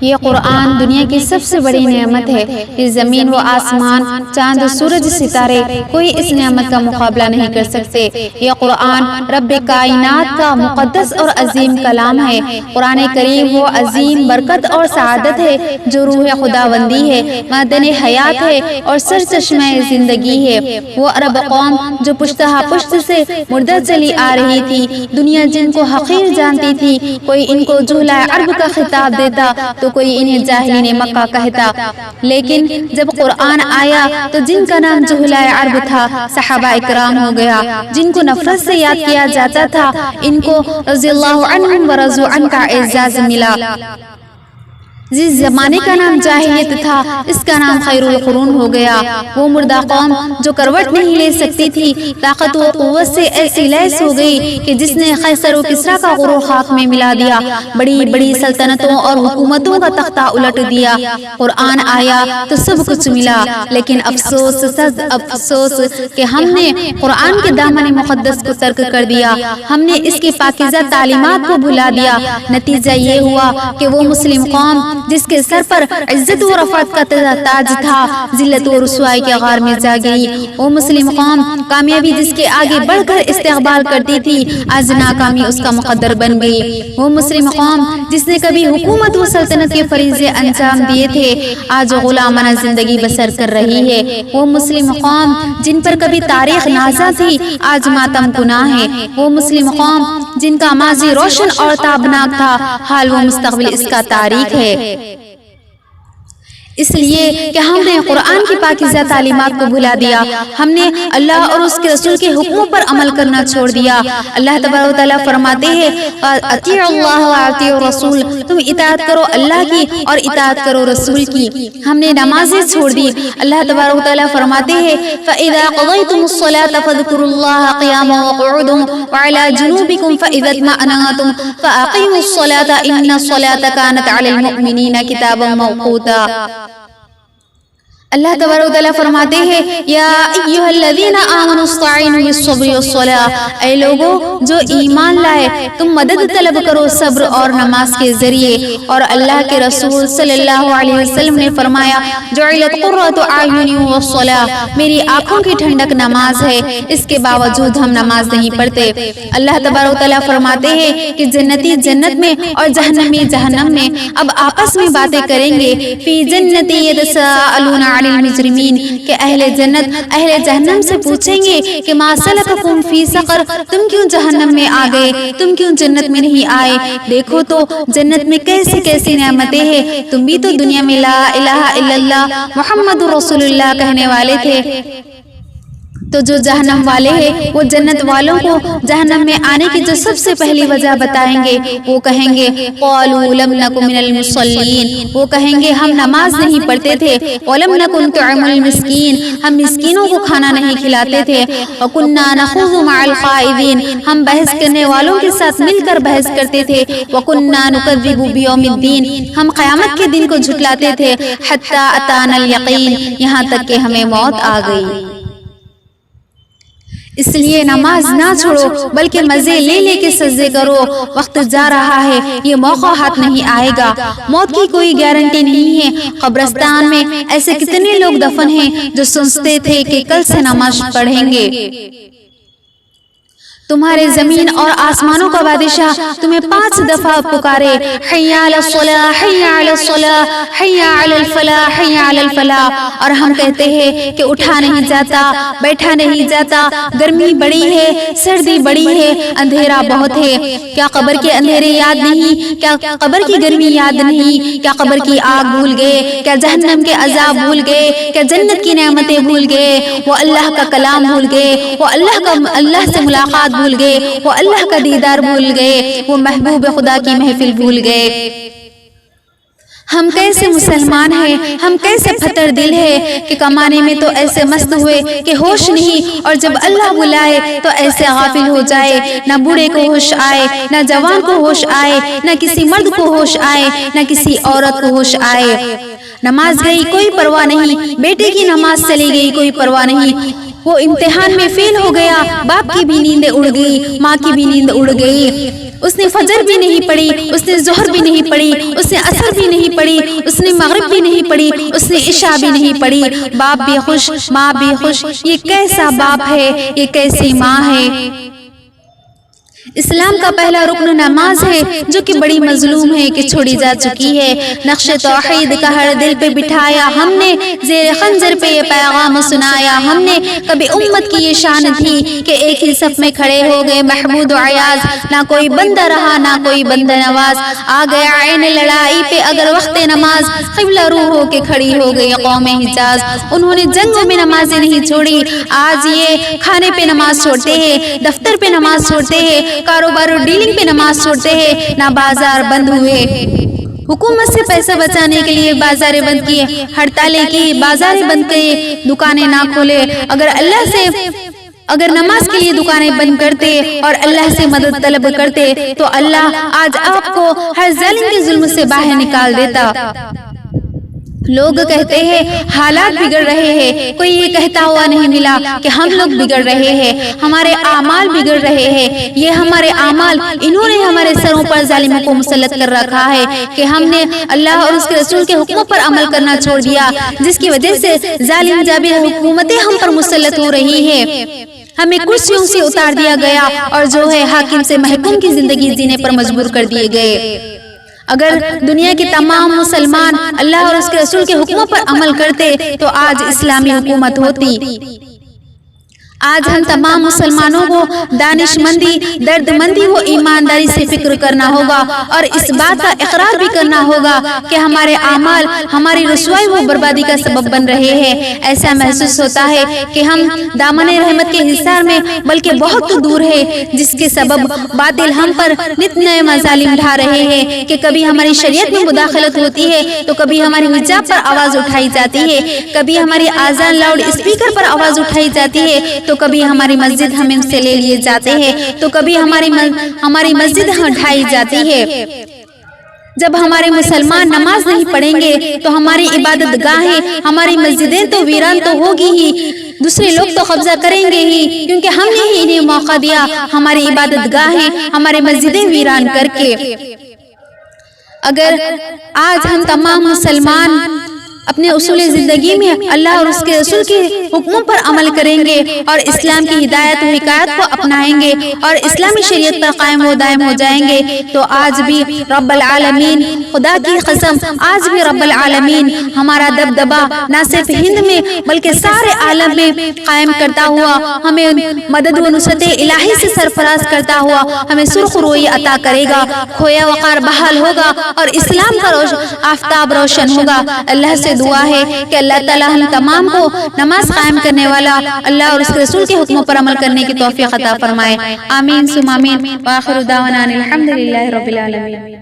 یہ قرآن دنیا کی سب سے بڑی نعمت ہے۔ یہ زمین و آسمان، چاند و سورج، ستارے کوئی اس نعمت کا مقابلہ نہیں کر سکتے۔ یہ قرآن رب کائنات کا مقدس اور عظیم کلام ہے۔ قرآن کریم وہ عظیم برکت اور سعادت ہے جو روح خداوندی ہے، معدن حیات ہے اور سرچشمہ زندگی ہے۔ وہ عرب قوم جو پشتہ پشت سے مردہ چلی آ رہی تھی، دنیا جن کو حقیر جانتی تھی، کوئی ان کو جہلۂ عرب کا خطاب دیتا تو کوئی انہیں جاہلین مکہ کہتا، لیکن جب قرآن آیا تو جن کا نام جہلۂ عرب تھا صحابہ اکرام ہو گیا، جن کو نفرت سے یاد کیا جاتا تھا ان کو رضی اللہ عنہم ورضوا عنہ کا اعزاز ملا۔ جس زمانے کا نام جاہلیت تھا اس کا نام خیر القرون ہو گیا۔ وہ مردہ قوم جو کروٹ نہیں لے سکتی تھی طاقت و قوت سے ایسی لیس ہو گئی کہ جس نے قیصر و کسریٰ کا غرور خاک میں ملا دیا، بڑی بڑی سلطنتوں اور حکومتوں کا تختہ الٹ دیا۔ قرآن آیا تو سب کچھ ملا، لیکن افسوس سخت افسوس کہ ہم نے قرآن کے دامن مقدس کو ترک کر دیا، ہم نے اس کی پاکیزہ تعلیمات کو بھلا دیا۔ نتیجہ یہ ہوا کہ وہ مسلم قوم جس کے سر پر عزت و رفعت کا تاج تھا ذلت و رسوائی کے غار میں جا گئی۔ وہ مسلم قوم کامیابی جس کے آگے بڑھ کر استقبال کرتی تھی آج ناکامی اس کا مقدر بن گئی۔ وہ مسلم قوم جس نے کبھی حکومت و سلطنت کے فریضے انجام دیے تھے آج غلامانہ زندگی بسر کر رہی ہے۔ وہ مسلم قوم جن پر کبھی تاریخ نازا تھی آج ماتم گناہ ہے۔ وہ مسلم قوم جن کا ماضی روشن اور تابناک تھا حال وہ مستقبل اس کا تاریک ہے۔ اس لیے کہ ہم نے قرآن کی پاکیزہ تعلیمات کو بھلا دیا، ہم نے اللہ اور اس کے رسول کے حکموں پر عمل کرنا چھوڑ دیا۔ اللہ تبارک و تعالیٰ فرماتے ہیں اطیعوا اللہ واطیعوا الرسول، تم اطاعت کرو اللہ کی اور اطاعت کرو رسول کی۔ ہم نے نمازیں چھوڑ دی۔ اللہ تبارک و تعالیٰ فرماتے ہیں فَإِذَا قَضَيْتُمُ الصَّلَاةَ فَاذْكُرُوا اللَّهَ قِيَامًا وَقُعُودًا وَعَلَى جُنُوبِكُمْ فَإِذَا اطْمَأْنَنْتُمْ فَأَقِيمُوا الصَّلَاةَ إِنَّ الصَّلَاةَ كَانَتْ عَلَى الْمُؤْمِنِينَ كِتَابًا مَوْقُوتًا۔ اللہ تبارک و تعالیٰ فرماتے ہیں یا ایھا الذین آمنوا استعینوا بالصبر والصلاۃ، اے لوگو جو ایمان لائے تم مدد طلب کرو صبر اور نماز کے ذریعے۔ اور اللہ کے رسول صلی اللہ علیہ وسلم نے فرمایا جعلت قرۃ اعینی والصلاۃ، میری آنکھوں کی ٹھنڈک نماز ہے، اس کے باوجود ہم نماز نہیں پڑھتے۔ اللہ تبارک و تعالیٰ فرماتے ہیں کہ جنتی جنت میں اور جہنمی جہنم میں اب آپس میں باتیں کریں گے، فی جنت یتساءلون عن المجرمین، کہ اہل جنت اہل جہنم سے پوچھیں گے کہ ما سلککم فی سقر، تم کیوں جہنم میں آ گئے، تم کیوں جنت میں نہیں آئے۔ دیکھو تو جنت میں کیسی کیسی نعمتیں ہیں، تم بھی تو دنیا میں لا الہ الا اللہ محمد رسول اللہ کہنے والے تھے۔ تو جو جہنم والے ہیں وہ جنت والوں کو جہنم میں آنے کی جو سب سے پہلی وجہ بتائیں گے وہ کہیں گے قالوا لم نک من المصلین، وہ کہیں گے ہم نماز نہیں پڑھتے تھے، ولم نک نطعم المسکین، ہم مسکینوں کو کھانا نہیں کھلاتے تھے، وکنا نخوض مع الخائضین، ہم بحث کرنے والوں کے ساتھ مل کر بحث کرتے تھے، وکنا نکذب بیوم الدین، ہم قیامت کے دن کو جھٹلاتے تھے، حتی اتانا الیقین، یہاں تک کہ ہمیں موت آ گئی۔ اس لیے نماز نہ چھوڑو بلکہ مزے لے لے کے سجدے کرو، وقت جا رہا ہے، یہ موقع ہاتھ نہیں آئے گا، موت کی کوئی گارنٹی نہیں ہے۔ قبرستان میں ایسے کتنے لوگ دفن ہیں جو سوچتے تھے کہ کل سے نماز پڑھیں گے۔ تمہارے زمین اور آسمانوں کا بادشاہ تمہیں 5 دفعہ پکارے حی علی الصلاۃ حی علی الصلاۃ حی علی الفلاح حی علی الفلاح، اور ہم کہتے ہیں کہ اٹھا نہیں جاتا، بیٹھا نہیں جاتا، گرمی بڑی ہے، سردی بڑی ہے، اندھیرا بہت ہے۔ کیا قبر کے اندھیرے یاد نہیں؟ کیا قبر کی گرمی یاد نہیں؟ کیا قبر کی آگ بھول گئے؟ کیا جہنم کے عذاب بھول گئے؟ کیا جنت کی نعمتیں بھول گئے؟ وہ اللہ کا کلام بھول گئے، وہ اللہ سے ملاقات بھول گئے، وہ اللہ کا دیدار بھول گئے، وہ محبوب خدا کی محفل بھول گئے۔ ہم کیسے مسلمان ہیں، ہم کیسے پھتر دل ہیں کہ کمانے میں تو ایسے مست ہوئے کہ ہوش نہیں، اور جب اللہ بلائے تو ایسے غافل ہو جائے، نہ بوڑھے کو ہوش آئے، نہ جوان کو ہوش آئے، نہ کسی مرد کو ہوش آئے، نہ کسی عورت کو ہوش آئے۔ نماز گئی کوئی پرواہ نہیں، بیٹے کی نماز چلی گئی کوئی پرواہ نہیں، وہ امتحان میں فیل ہو گیا، باپ کی بھی نیند اڑ گئی، ماں کی بھی نیند اڑ گئی۔ اس نے فجر بھی نہیں پڑھی، اس نے ظہر بھی نہیں پڑھی، اس نے عصر بھی نہیں پڑھی، اس نے مغرب بھی نہیں پڑھی، اس نے عشاء بھی نہیں پڑھی۔ باپ بھی خوش، ماں بھی خوش۔ یہ کیسا باپ ہے، یہ کیسی ماں ہے۔ اسلام کا پہلا رکن نماز ہے، جو کہ بڑی مظلوم ہے کہ چھوڑی جا چکی ہے۔ نقش توحید کا ہر دل پہ بٹھایا ہم نے، زیر خنجر پہ یہ پیغام سنایا ہم نے۔ کبھی امت کی یہ شان تھی کہ ایک ہی صف میں کھڑے ہو گئے محمود و عیاض، نہ کوئی بندہ رہا نہ کوئی بندہ نواز۔ آ گیا عین لڑائی پہ اگر وقت نماز، قبلہ رو ہو کے کھڑی ہو گئی قوم حجاز۔ انہوں نے جنگوں میں نمازیں نہیں چھوڑی، آج یہ کھانے پہ نماز چھوڑتے ہیں، دفتر پہ نماز چھوڑتے ہیں، کاروبار اور ڈیلنگ پہ نماز چھوڑتے ہیں، نہ بازار بند ہوئے۔ حکومت سے پیسہ بچانے کے لیے بازاریں بند کیے، ہڑتالیں کی، بازاریں بند کیے، دکانیں نہ کھولے۔ اگر نماز کے لیے دکانیں بند کرتے اور اللہ سے مدد طلب کرتے تو اللہ آج آپ کو ہر ظالم کے ظلم سے باہر نکال دیتا۔ لوگ کہتے ہیں حالات بگڑ رہے ہیں، کوئی یہ کہتا ہوا نہیں ملا کہ ہم لوگ بگڑ رہے ہیں، ہمارے اعمال بگڑ رہے ہیں۔ یہ ہمارے اعمال، انہوں نے ہمارے سروں پر ظالموں کو مسلط کر رکھا ہے کہ ہم نے اللہ اور اس کے رسول کے حکموں پر عمل کرنا چھوڑ دیا، جس کی وجہ سے ظالم جابر حکومتیں ہم پر مسلط ہو رہی ہیں۔ ہمیں کرسیوں سے اتار دیا گیا اور جو ہے حاکم سے محکوم کی زندگی جینے پر مجبور کر دیے گئے۔ اگر دنیا کے تمام مسلمان اللہ اور اس کے رسول کے حکموں پر عمل کرتے تو آج اسلامی حکومت ہوتی۔ آج ہم تمام مسلمانوں کو دانش مندی، درد مندی و ایمانداری سے فکر کرنا ہوگا اور اس بات کا اقرار بھی کرنا ہوگا کہ ہمارے اعمال ہماری رسوائی و بربادی کا سبب بن رہے ہیں۔ ایسا محسوس ہوتا ہے کہ ہم دامن رحمت کے حصار میں بلکہ بہت دور ہے، جس کے سبب باطل ہم پر نت نئے مظالم ڈھا رہے ہیں کہ کبھی ہماری شریعت میں مداخلت ہوتی ہے تو کبھی ہماری حجاب پر آواز اٹھائی جاتی ہے، کبھی ہماری آذان لاؤڈ اسپیکر پر آواز اٹھائی جاتی ہے تو کبھی ہماری مسجد ہم سے لے لیے جاتے ہیں تو کبھی ہماری مسجد ڈھائی جاتی ہے۔ جب ہمارے مسلمان نماز نہیں پڑھیں گے تو ہماری عبادت گاہیں، ہماری مسجدیں تو ویران تو ہوگی ہی، دوسرے لوگ تو قبضہ کریں گے ہی، کیونکہ ہم نے ہی انہیں موقع دیا ہماری عبادت گاہیں، ہماری مسجدیں ویران کر کے۔ اگر آج ہم تمام مسلمان اپنے اصول زندگی میں اللہ اور اس کے رسول کے حکموں پر عمل کریں گے اور اسلام کی ہدایت و حکایت کو اپنائیں گے اور اسلامی شریعت پر قائم و دائم ہو جائیں گے تو آج بھی رب العالمین، خدا کی قسم آج بھی رب العالمین ہمارا دبدبا نہ صرف ہند میں بلکہ سارے عالم میں قائم کرتا ہوا، ہمیں مدد و نصرت الہی سے سرفراز کرتا ہوا ہمیں سرخ روئی عطا کرے گا، کھویا وقار بحال ہوگا اور اسلام کا آفتاب روشن ہوگا۔ اللہ سے دعا ہے کہ اللہ تعالی ہم تمام کو نماز قائم کرنے والا، اللہ اور اس کے رسول کے حکموں پر عمل کرنے کی توفیق عطا فرمائے۔ آمین ثم آمین۔ وآخر دعوانا الحمدللہ رب العالمین۔